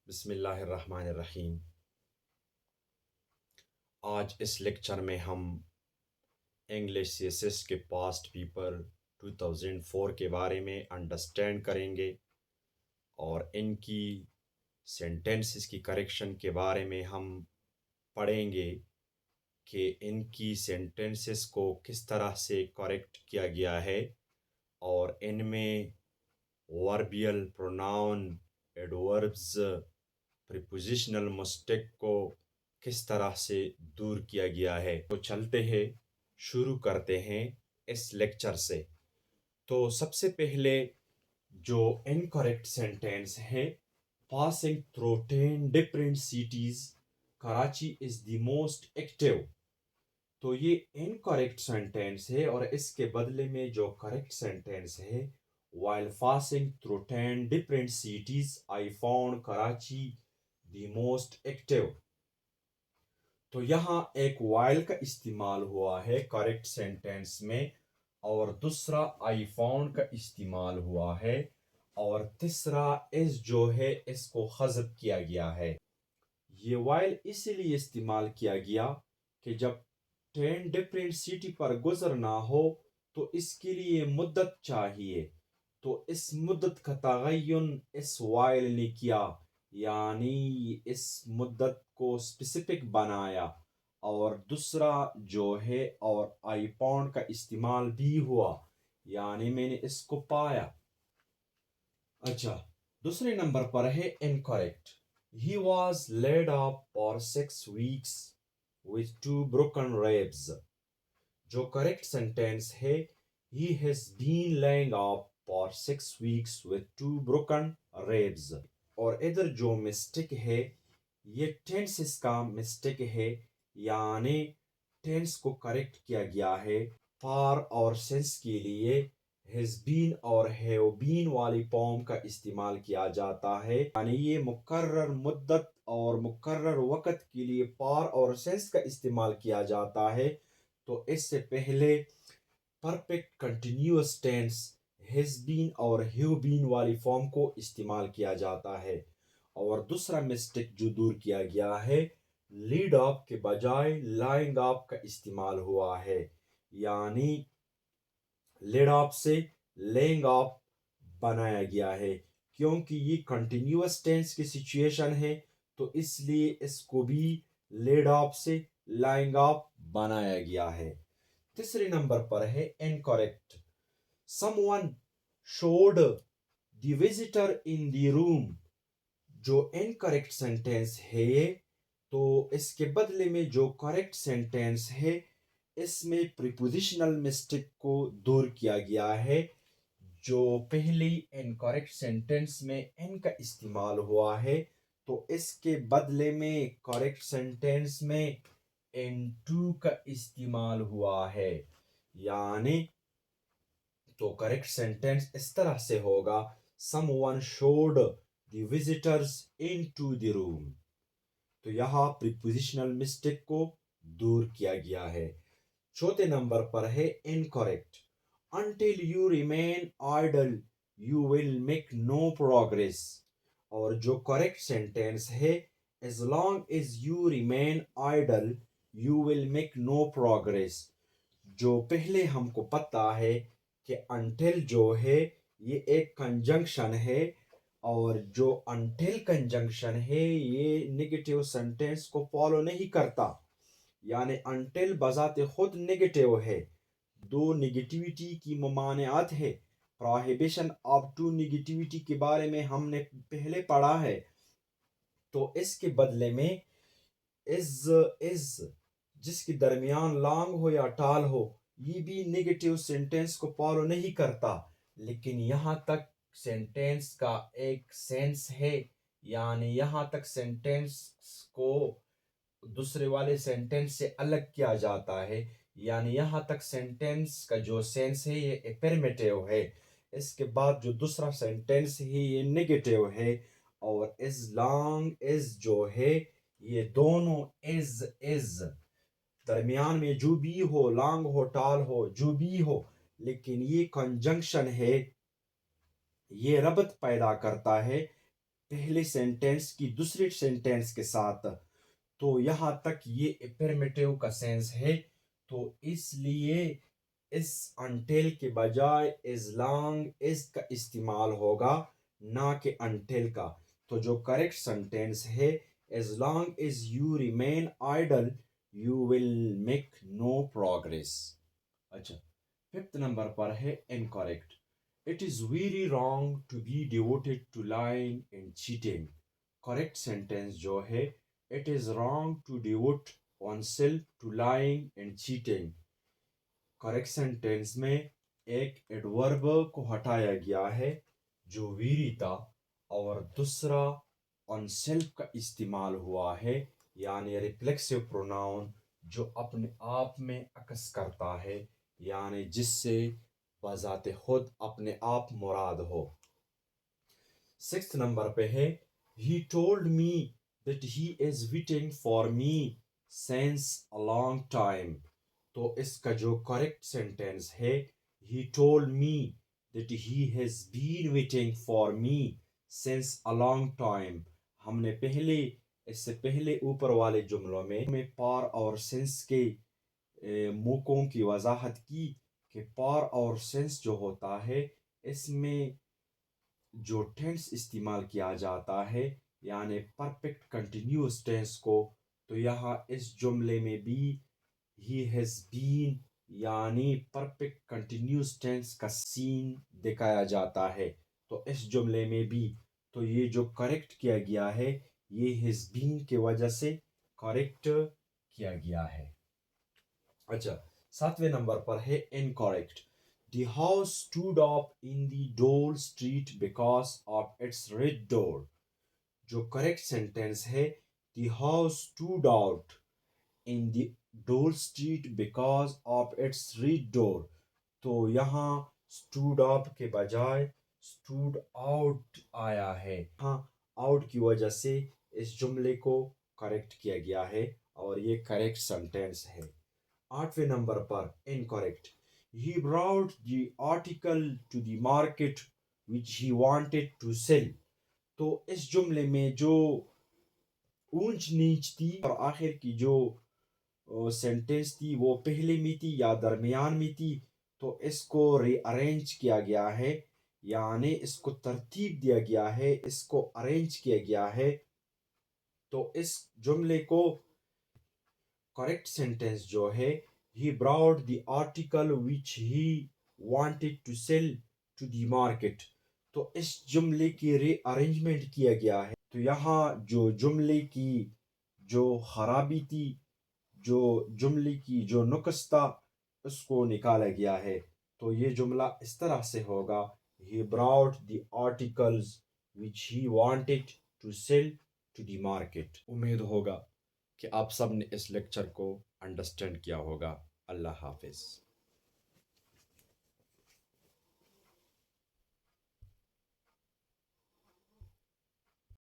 بسم اللہ الرحمن الرحیم۔ آج اس لیکچر میں ہم انگلش سی ایس ایس کے پاسٹ پیپر 2004 کے بارے میں انڈرسٹینڈ کریں گے اور ان کی سینٹنسز کی کریکشن کے بارے میں ہم پڑھیں گے کہ ان کی سینٹنسز کو کس طرح سے کریکٹ کیا گیا ہے اور ان میں وربیل پروناؤن ایڈوربز پریپوزیشنل مسٹیک کو کس طرح سے دور کیا گیا ہے۔ تو چلتے ہیں، شروع کرتے ہیں اس لیکچر سے۔ تو سب سے پہلے جو انکریکٹ سینٹینس ہے، passing through 10 different cities Karachi is the most active, تو یہ انکریکٹ سینٹینس ہے اور اس کے بدلے میں جو کریکٹ سینٹینس ہے، while passing through 10 different cities I found Karachi the most active۔ تو یہاں ایک while کا استعمال ہوا ہے کریکٹ سینٹینس میں اور دوسرا I found کا استعمال ہوا ہے اور تیسرا is جو ہے اس کو حذف کیا گیا ہے۔ یہ while اسی لیے استعمال کیا گیا کہ جب 10 ڈفرینٹ سٹی پر گزرنا ہو تو اس کے لیے مدت چاہیے، تو اس مدت کا تعین اس while نے کیا، یعنی اس مدت کو اسپیسیفک بنایا، اور دوسرا جو ہے اور آئی فاؤنڈ کا استعمال بھی ہوا، یعنی میں نے اس کو پایا۔ اچھا، دوسرے نمبر پر ہے incorrect. He was laid up for 6 weeks with 2 broken ribs۔ جو کریکٹ سینٹینس ہے، he has been laying up for 6 weeks with 2 broken ribs۔ اور ادھر جو مسٹیک ہے، یہ ٹینسز کا مسٹیک ہے، یعنی ٹینس کو کریکٹ کیا گیا ہے۔ فار اور سنس کے لیے has been اور have been والی فارم کا استعمال کیا جاتا ہے، یعنی یہ مقرر مدت اور مقرر وقت کے لیے فار اور سنس کا استعمال کیا جاتا ہے، تو اس سے پہلے perfect continuous tense has been اور have been والی فارم کو استعمال کیا جاتا ہے۔ اور دوسرا مسٹیک جو دور کیا گیا ہے، لیڈ اپ کے بجائے لائنگ اپ کا استعمال ہوا ہے، یعنی لیڈ اپ سے لینگ اپ بنایا گیا ہے، کیونکہ یہ کنٹینیوس ٹینس کی سچویشن ہے تو اس لیے اس کو بھی لیڈ اپ سے لائنگ اپ بنایا گیا ہے۔ تیسرے نمبر پر ہے incorrect. Someone showed the visitor in the room۔ جو انکریکٹ سینٹینس ہے تو اس کے بدلے میں جو کریکٹ سینٹینس ہے، اس میں پریپوزیشنل مسٹیک کو دور کیا گیا ہے۔ جو پہلی انکریکٹ سینٹینس میں ان کا استعمال ہوا ہے تو اس کے بدلے میں کریکٹ سینٹینس میں ان کا استعمال ہوا ہے، یعنی تو کریکٹ سینٹینس اس طرح سے ہوگا someone showed the visitors into the room۔ تو یہاں پریپوزیشنل مسٹیک کو دور کیا گیا ہے۔ چوتھے نمبر پر ہے incorrect۔ until you remain idle you will make no progress۔ اور جو کریکٹ سینٹینس ہے as long as you remain idle you will make no progress۔ جو پہلے ہم کو پتہ ہے کہ until جو ہے یہ ایک کنجنکشن ہے، اور جو until کنجنکشن ہے یہ نیگیٹیو سینٹینس کو فالو نہیں کرتا، یعنی until بذات خود نیگیٹیو ہے۔ دو نیگیٹیوٹی کی ممانعت ہے، prohibition of two نیگیٹیوٹی کے بارے میں ہم نے پہلے پڑھا ہے، تو اس کے بدلے میں is جس کے درمیان لانگ ہو یا ٹال ہو، یہ بھی نیگیٹیو سینٹینس کو فالو نہیں کرتا، لیکن یہاں تک سینٹینس کا ایک سینس ہے، یعنی یہاں تک سینٹینس کو دوسرے والے سینٹینس سے الگ کیا جاتا ہے، یعنی یہاں تک سینٹینس کا جو سینس ہے یہ افرمیٹیو ہے، اس کے بعد جو دوسرا سینٹینس ہے یہ نیگیٹیو ہے، اور as long as جو ہے یہ دونوں is درمیان میں جو بھی ہو، لانگ ہو ٹال ہو جو بھی ہو، لیکن یہ کنجنکشن ہے، یہ ربط پیدا کرتا ہے پہلے سینٹینس کی دوسرے سینٹینس کے ساتھ، تو یہاں تک یہ افرمیٹیو کا سینس ہے، تو اس لیے اس انٹل کے بجائے از لانگ از کا استعمال ہوگا، نہ کہ انٹل کا۔ تو جو کریکٹ سینٹینس ہے، as long as you remain idle you will make no progress۔ اچھا، ففتھ نمبر پر ہے incorrect۔ it is very wrong to be devoted to lying and cheating۔ Correct sentence جو ہے it is wrong to devote oneself to lying and cheating۔ Correct sentence میں ایک adverb کو ہٹایا گیا ہے جو ویری تھا، اور دوسرا آن سیلف کا استعمال ہوا ہے، یعنی ریفلیکسو پروناؤن جو اپنے آپ میں عکس کرتا ہے، یعنی جس سے بذات خود اپنے آپ مراد ہو۔ سکس نمبر پہ ہے he told me that he is waiting for me since a long time۔ تو اس کا جو کریکٹ سینٹینس ہے he told me that he has been waiting for me since a long time۔ ہم نے پہلے اس سے پہلے اوپر والے جملوں میں پار اور سنس کے موقعوں کی وضاحت کی کہ پار اور سنس جو ہوتا ہے اس میں جو ٹینس استعمال کیا جاتا ہے، یعنی پرفیکٹ کنٹینیوس ٹینس کو، تو یہاں اس جملے میں بھی he has been یعنی پرفیکٹ کنٹینیوس ٹینس کا سین دکھایا جاتا ہے، تو اس جملے میں بھی تو یہ جو کریکٹ کیا گیا ہے یہ has been کی وجہ سے کریکٹ کیا گیا ہے۔ اچھا، ساتویں نمبر پر ہے incorrect۔ The house stood up in the dull street because of its red door۔ جو کریکٹ سینٹینس ہے the house stood out in the dull street because of its red door، تو یہاں stood up کے بجائے stood out آیا ہے، ہاں out کی وجہ سے اس جملے کو کریکٹ کیا گیا ہے اور یہ کریکٹ سینٹینس ہے۔ آٹھویں number per incorrect۔ He brought the article to the market which he wanted to sell۔ تو اس جملے میں جو اونچ نیچ تھی اور آخر کی جو سینٹینس تھی وہ پہلے میں تھی یا درمیان میں تھی، تو اس کو ری ارینج کیا گیا ہے، یعنی اس کو ترتیب دیا گیا ہے، اس کو ارینج کیا گیا ہے، تو اس جملے کو کریکٹ سینٹینس جو ہے he brought the article which he wanted to sell to the market، تو اس جملے کی ری ارینجمنٹ کیا گیا ہے، تو یہاں جو جملے کی جو خرابی تھی، جو جملے کی جو نقص تھا، اس کو نکالا گیا ہے، تو یہ جملہ اس طرح سے ہوگا he brought the articles which he wanted to sell to the market۔ امید ہوگا کہ آپ سب نے اس لیکچر کو انڈرسٹینڈ کیا ہوگا۔ اللہ حافظ۔